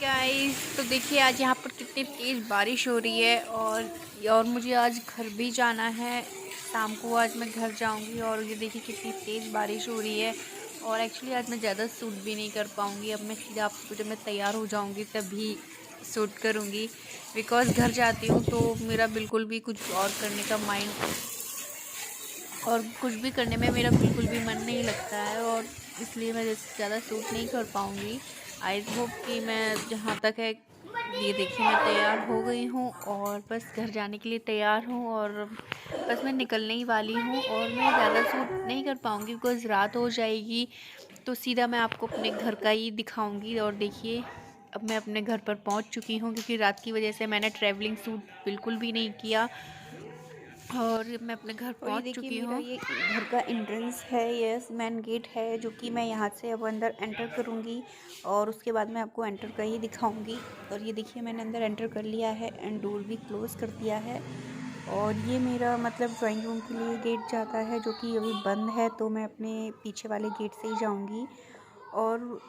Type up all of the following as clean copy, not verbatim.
Guys, तो देखिए आज यहाँ पर कितनी तेज़ बारिश हो रही है और मुझे आज घर भी जाना है। शाम को आज मैं घर जाऊँगी और ये देखिए कितनी तेज़ बारिश हो रही है। और एक्चुअली आज मैं ज़्यादा शूट भी नहीं कर पाऊँगी। अब मैं सीधा आपको जब मैं तैयार हो जाऊँगी तभी शूट करूँगी, बिकॉज़ घर जाती हूँ तो मेरा बिल्कुल भी कुछ और करने का माइंड और कुछ भी करने में मेरा बिल्कुल भी मन नहीं लगता है, और इसलिए मैं ज़्यादा शूट नहीं कर पाऊँगी। आई होप कि मैं जहाँ तक है, ये देखिए मैं तैयार हो गई हूँ और बस घर जाने के लिए तैयार हूँ, और बस मैं निकलने ही वाली हूँ। और मैं ज़्यादा शूट नहीं कर पाऊँगी बिकॉज़ रात हो जाएगी, तो सीधा मैं आपको अपने घर का ही दिखाऊँगी। और देखिए अब मैं अपने घर पर पहुँच चुकी हूँ, क्योंकि रात की वजह से मैंने ट्रैवलिंग शूट बिल्कुल भी नहीं किया और मैं अपने घर और ये पहुँच देखिए चुकी मेरा हूँ। ये घर का एंट्रेंस है, यस मेन गेट है, जो कि मैं यहाँ से अब अंदर एंटर करूँगी और उसके बाद मैं आपको एंटर कर ही दिखाऊँगी। और ये देखिए मैंने अंदर एंटर कर लिया है एंड डोर भी क्लोज़ कर दिया है। और ये मेरा मतलब ड्राइंग रूम के लिए गेट जाता है, जो कि अभी बंद है, तो मैं अपने पीछे वाले गेट से ही जाऊँगी। और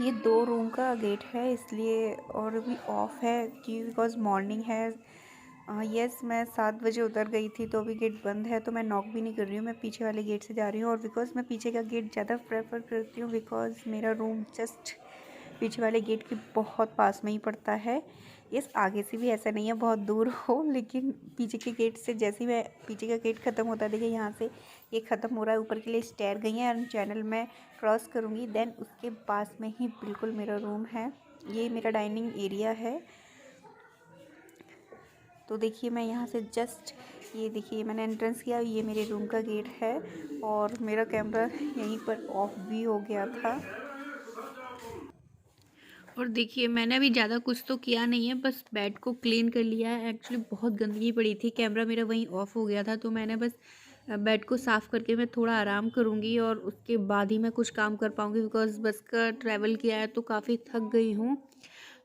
ये 2 रूम का गेट है इसलिए, और अभी ऑफ है क्यों, बिकॉज़ मॉर्निंग है। यस मैं 7 बजे उतर गई थी, तो अभी गेट बंद है, तो मैं नॉक भी नहीं कर रही हूँ, मैं पीछे वाले गेट से जा रही हूँ। और बिकॉज़ मैं पीछे का गेट ज़्यादा प्रेफर करती हूँ, बिकॉज़ मेरा रूम जस्ट पीछे वाले गेट के बहुत पास में ही पड़ता है। यस आगे से भी ऐसा नहीं है बहुत दूर हो, लेकिन पीछे के गेट से जैसे ही मैं पीछे का गेट ख़त्म होता है, देखिए यहाँ से ये ख़त्म हो रहा है, ऊपर के लिए स्टेयर गई हैं और चैनल में क्रॉस करूँगी, देन उसके पास में ही बिल्कुल मेरा रूम है। ये मेरा डाइनिंग एरिया है। तो देखिए मैं यहाँ से जस्ट, ये देखिए मैंने एंट्रेंस किया, ये मेरे रूम का गेट है। और मेरा कैमरा यहीं पर ऑफ भी हो गया था। और देखिए मैंने अभी ज़्यादा कुछ तो किया नहीं है, बस बेड को क्लीन कर लिया है। एक्चुअली बहुत गंदगी पड़ी थी, कैमरा मेरा वहीं ऑफ हो गया था, तो मैंने बस बेड को साफ़ करके मैं थोड़ा आराम करूँगी और उसके बाद ही मैं कुछ काम कर पाऊँगी, बिकॉज़ बस का ट्रैवल किया है तो काफ़ी थक गई हूँ।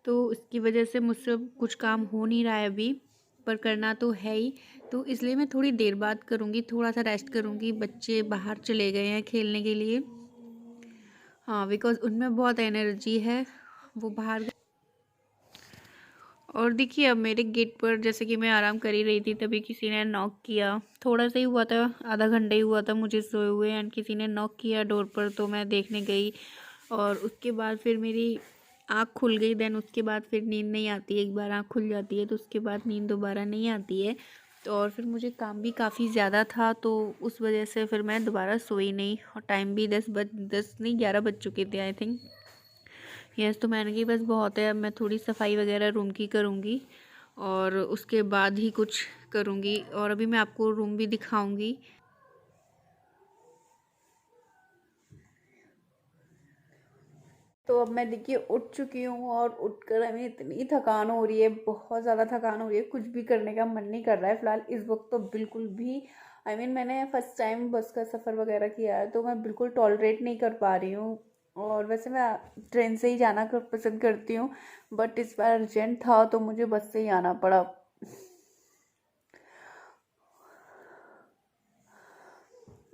तो इसकी वजह से मुझसे कुछ काम हो नहीं रहा है अभी, पर करना तो है ही। तो इसलिए मैं थोड़ी देर बाद करूँगी, थोड़ा सा रेस्ट करूँगी। बच्चे बाहर चले गए हैं खेलने के लिए, हाँ, बिकॉज़ उनमें बहुत एनर्जी है, वो बाहर। और देखिए अब मेरे गेट पर जैसे कि मैं आराम कर ही रही थी, तभी किसी ने नॉक किया। थोड़ा सा ही हुआ था, आधा घंटा ही हुआ था मुझे सोए हुए, एंड किसी ने नॉक किया डोर पर, तो मैं देखने गई। और उसके बाद फिर मेरी आँख खुल गई। देन उसके बाद फिर नींद नहीं आती है, एक बार आँख खुल जाती है तो उसके बाद नींद दोबारा नहीं आती है। तो और फिर मुझे काम भी काफ़ी ज़्यादा था, तो उस वजह से फिर मैं दोबारा सोई नहीं। और टाइम भी 10 नहीं 11 बज चुके थे आई थिंक। यस, तो मैंने कही बस बहुत है, अब मैं थोड़ी सफाई वगैरह रूम की करूँगी और उसके बाद ही कुछ करूँगी। और अभी मैं आपको रूम भी दिखाऊँगी। तो अब मैं देखिए उठ चुकी हूँ और उठकर हमें इतनी थकान हो रही है, बहुत ज़्यादा थकान हो रही है, कुछ भी करने का मन नहीं कर रहा है फ़िलहाल इस वक्त तो बिल्कुल भी। मैंने फर्स्ट टाइम बस का सफ़र वगैरह किया है, तो मैं बिल्कुल टॉलरेट नहीं कर पा रही हूँ। और वैसे मैं ट्रेन से ही जाना पसंद करती हूँ, बट इस बार अर्जेंट था तो मुझे बस से ही आना पड़ा।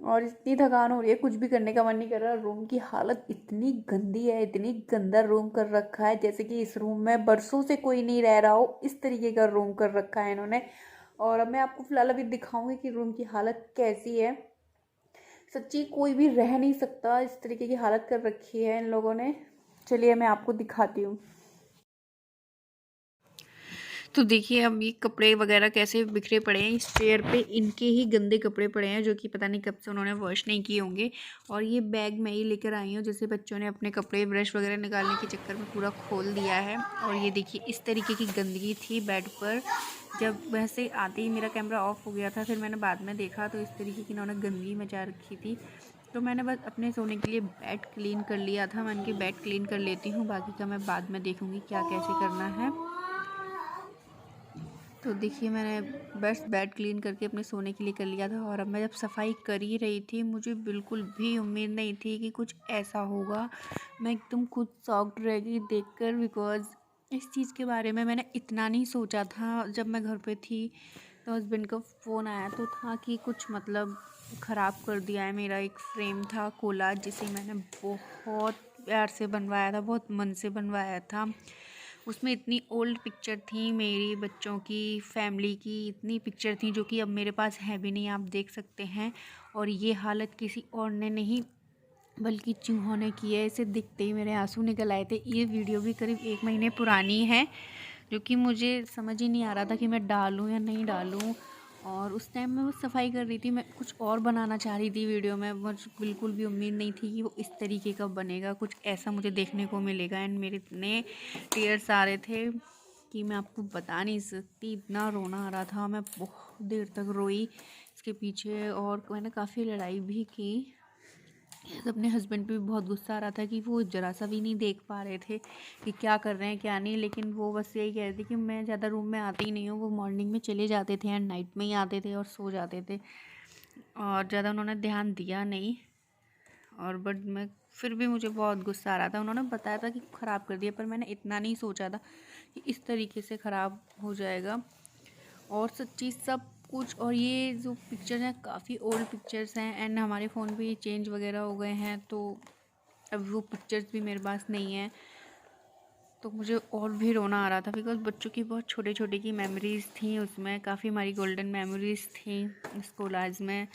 और इतनी थकान हो रही है, कुछ भी करने का मन नहीं कर रहा। रूम की हालत इतनी गंदी है, इतनी गंदा रूम कर रखा है, जैसे कि इस रूम में बरसों से कोई नहीं रह रहा हो, इस तरीके का रूम कर रखा है इन्होंने। और अब मैं आपको फिलहाल अभी दिखाऊंगी कि रूम की हालत कैसी है। सच्ची कोई भी रह नहीं सकता, इस तरीके की हालत कर रखी है इन लोगों ने। चलिए मैं आपको दिखाती हूँ। तो देखिए अब ये कपड़े वगैरह कैसे बिखरे पड़े हैं इस चेयर पे, इनके ही गंदे कपड़े पड़े हैं जो कि पता नहीं कब से उन्होंने वॉश नहीं किए होंगे। और ये बैग मैं ही लेकर आई हूँ, जैसे बच्चों ने अपने कपड़े ब्रश वगैरह निकालने के चक्कर में पूरा खोल दिया है। और ये देखिए इस तरीके की गंदगी थी बेड पर। जब वैसे आते ही मेरा कैमरा ऑफ हो गया था, फिर मैंने बाद में देखा तो इस तरीके की इन्होंने गंदगी मचा रखी थी। तो मैंने बस अपने सोने के लिए बेड क्लीन कर लिया था। मैं इनकी बेड क्लीन कर लेती हूँ, बाकी का मैं बाद में देखूँगी क्या कैसे करना है। तो देखिए मैंने बस बेड क्लीन करके अपने सोने के लिए कर लिया था। और अब मैं जब सफाई कर ही रही थी, मुझे बिल्कुल भी उम्मीद नहीं थी कि कुछ ऐसा होगा। मैं एकदम खुद शॉक्ड रह गई देखकर, बिकॉज़ इस चीज़ के बारे में मैंने इतना नहीं सोचा था। जब मैं घर पे थी तो हस्बैंड का फ़ोन आया तो था कि कुछ मतलब ख़राब कर दिया है। मेरा एक फ्रेम था कोलाज, जिसे मैंने बहुत प्यार से बनवाया था, बहुत मन से बनवाया था। उसमें इतनी ओल्ड पिक्चर थी मेरी, बच्चों की, फैमिली की, इतनी पिक्चर थी जो कि अब मेरे पास है भी नहीं, आप देख सकते हैं। और ये हालत किसी और ने नहीं बल्कि चूहों ने की है। इसे दिखते ही मेरे आंसू निकल आए थे। ये वीडियो भी करीब 1 महीने पुरानी है, जो कि मुझे समझ ही नहीं आ रहा था कि मैं डालूं या नहीं डालूं। और उस टाइम मैं वो सफाई कर रही थी, मैं कुछ और बनाना चाह रही थी वीडियो में। मुझे बिल्कुल भी उम्मीद नहीं थी कि वो इस तरीके का बनेगा, कुछ ऐसा मुझे देखने को मिलेगा। एंड मेरे इतने टीयर्स आ रहे थे कि मैं आपको बता नहीं सकती, इतना रोना आ रहा था। मैं बहुत देर तक रोई इसके पीछे, और मैंने काफ़ी लड़ाई भी की। अपने हस्बैंड पे भी बहुत गुस्सा आ रहा था कि वो ज़रा सा भी नहीं देख पा रहे थे कि क्या कर रहे हैं क्या नहीं। लेकिन वो बस यही कह रहे थे कि मैं ज़्यादा रूम में आती ही नहीं हूँ। वो मॉर्निंग में चले जाते थे एंड नाइट में ही आते थे और सो जाते थे, और ज़्यादा उन्होंने ध्यान दिया नहीं। और बट मैं फिर भी मुझे बहुत गुस्सा आ रहा था। उन्होंने बताया था कि ख़राब कर दिया, पर मैंने इतना नहीं सोचा था कि इस तरीके से ख़राब हो जाएगा। और सच्ची सब कुछ, और ये जो पिक्चर हैं काफ़ी ओल्ड पिक्चर्स हैं, एंड हमारे फ़ोन भी चेंज वगैरह हो गए हैं, तो अब वो पिक्चर्स भी मेरे पास नहीं है। तो मुझे और भी रोना आ रहा था, बिकॉज बच्चों की बहुत छोटे छोटे की मेमोरीज़ थी उसमें, काफ़ी हमारी गोल्डन मेमोरीज़ थी स्कूल लाइफ में,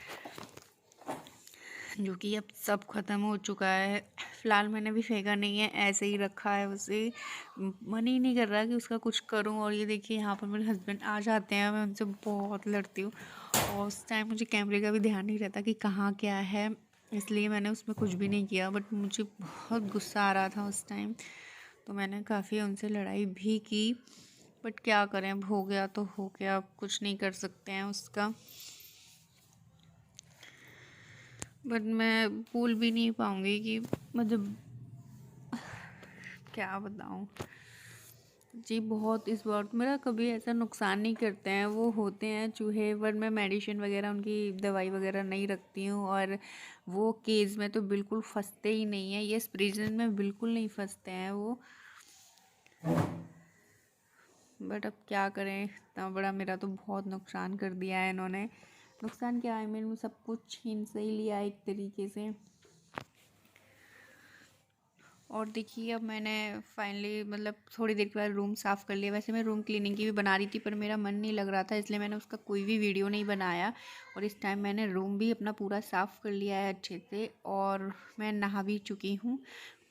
जो कि अब सब ख़त्म हो चुका है। फ़िलहाल मैंने भी फेंका नहीं है, ऐसे ही रखा है उसे। मन ही नहीं कर रहा कि उसका कुछ करूं। और ये देखिए यहाँ पर मेरे हस्बैंड आ जाते हैं, मैं उनसे बहुत लड़ती हूँ, और उस टाइम मुझे कैमरे का भी ध्यान नहीं रहता कि कहाँ क्या है, इसलिए मैंने उसमें कुछ भी नहीं किया। बट मुझे बहुत गुस्सा आ रहा था उस टाइम, तो मैंने काफ़ी उनसे लड़ाई भी की। बट क्या करें, अब हो गया तो हो गया, अब कुछ नहीं कर सकते हैं उसका। बट मैं भूल भी नहीं पाऊँगी कि मतलब क्या बताऊँ जी। बहुत इस वक्त मेरा कभी ऐसा नुकसान नहीं करते हैं, वो होते हैं चूहे, बट मैं मेडिसिन वगैरह उनकी दवाई वगैरह नहीं रखती हूँ। और वो केज में तो बिल्कुल फंसते ही नहीं है, ये प्रिजन में बिल्कुल नहीं फंसते हैं वो। बट अब क्या करें, इतना बड़ा मेरा तो बहुत नुकसान कर दिया है इन्होंने। नुकसान क्या, आई मीन सब कुछ इनसे ही लिया एक तरीके से। और देखिए अब मैंने फाइनली मतलब थोड़ी देर के बाद रूम साफ़ कर लिया। वैसे मैं रूम क्लीनिंग की भी बना रही थी, पर मेरा मन नहीं लग रहा था, इसलिए मैंने उसका कोई भी वीडियो नहीं बनाया। और इस टाइम मैंने रूम भी अपना पूरा साफ़ कर लिया है अच्छे से, और मैं नहा भी चुकी हूँ।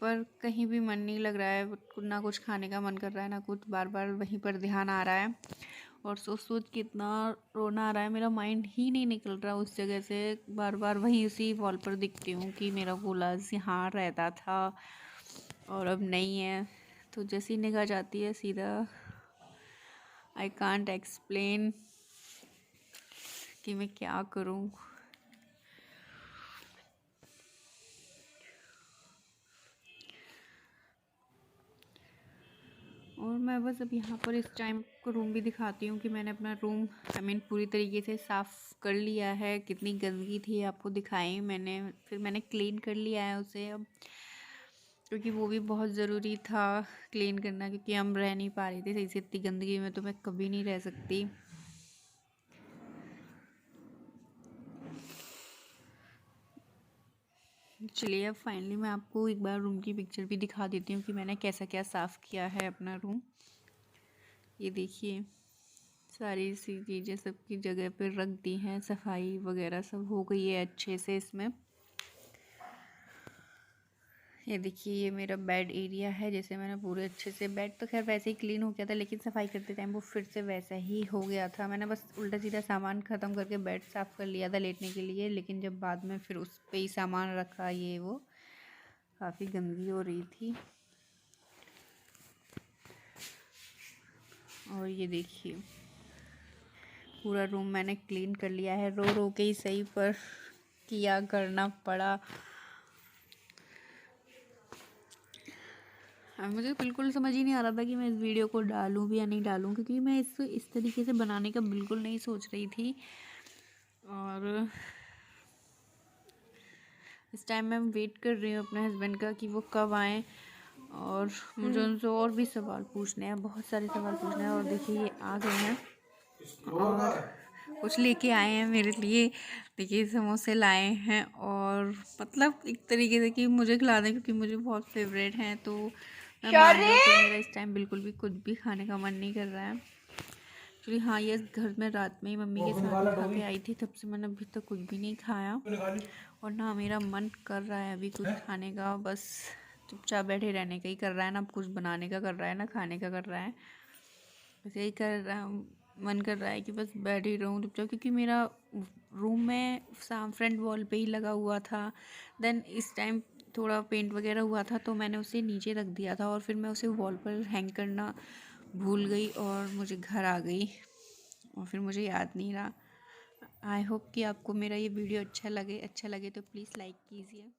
पर कहीं भी मन नहीं लग रहा है, ना कुछ खाने का मन कर रहा है, ना कुछ, बार बार वहीं पर ध्यान आ रहा है। और सोच सोच के इतना रोना आ रहा है, मेरा माइंड ही नहीं निकल रहा उस जगह से। बार बार वहीं उसी वॉल पर दिखती हूँ कि मेरा गुलाज यहाँ रहता था और अब नहीं है। तो जैसी निगाह जाती है सीधा आई कांट एक्सप्लेन कि मैं क्या करूं। और मैं बस अब यहाँ पर इस टाइम को रूम भी दिखाती हूँ कि मैंने अपना रूम आई मीन पूरी तरीके से साफ़ कर लिया है। कितनी गंदगी थी आपको दिखाई मैंने, फिर मैंने क्लीन कर लिया है उसे अब, क्योंकि वो भी बहुत ज़रूरी था क्लीन करना, क्योंकि हम रह नहीं पा रहे थे सही से। इतनी गंदगी में तो मैं कभी नहीं रह सकती। चलिए अब फाइनली मैं आपको एक बार रूम की पिक्चर भी दिखा देती हूँ कि मैंने कैसा क्या साफ़ किया है अपना रूम। ये देखिए सारी सी चीज़ें सबकी जगह पर रख दी हैं, सफाई वगैरह सब हो गई है अच्छे से इसमें। ये देखिए ये मेरा बेड एरिया है, जैसे मैंने पूरे अच्छे से, बेड तो खैर वैसे ही क्लीन हो गया था, लेकिन सफाई करते टाइम वो फिर से वैसा ही हो गया था। मैंने बस उल्टा सीधा सामान ख़त्म करके बेड साफ़ कर लिया था लेटने के लिए, लेकिन जब बाद में फिर उस पर ही सामान रखा, ये वो काफ़ी गंदगी हो रही थी। और ये देखिए पूरा रूम मैंने क्लीन कर लिया है, रो रो के ही सही पर किया, करना पड़ा। मुझे बिल्कुल समझ ही नहीं आ रहा था कि मैं इस वीडियो को डालूं भी या नहीं डालूं, क्योंकि मैं इसको इस तरीके से बनाने का बिल्कुल नहीं सोच रही थी। और इस टाइम मैं वेट कर रही हूँ अपने हस्बैंड का कि वो कब आएँ, और मुझे उनसे और भी सवाल पूछने हैं, बहुत सारे सवाल पूछने हैं। और देखिए ये आ गए हैं, और कुछ लेके आए हैं मेरे लिए। देखिए समोसे लाए हैं और मतलब एक तरीके से कि मुझे खिला दें क्योंकि मुझे बहुत फेवरेट हैं। तो मैं मान रही हूँ कि मेरा इस टाइम बिल्कुल भी कुछ भी खाने का मन नहीं कर रहा है। एक्चुअली हाँ, ये घर में रात में ही मम्मी के साथ ही खा के आई थी, तब से मैंने अभी तक कुछ भी नहीं खाया और ना मेरा मन कर रहा है अभी कुछ खाने का। बस चुपचाप बैठे रहने का ही कर रहा है, ना कुछ बनाने का कर रहा है ना खाने का कर रहा है। बस यही कर रहा मन कर रहा है कि बस बैठ ही रहूँ चुपचाप, क्योंकि मेरा रूम में फ्रंट वॉल पे ही लगा हुआ था। देन इस टाइम थोड़ा पेंट वगैरह हुआ था तो मैंने उसे नीचे रख दिया था और फिर मैं उसे वॉल पर हैंग करना भूल गई और मुझे घर आ गई और फिर मुझे याद नहीं रहा। आई होप कि आपको मेरा ये वीडियो अच्छा लगे तो प्लीज़ लाइक कीजिए।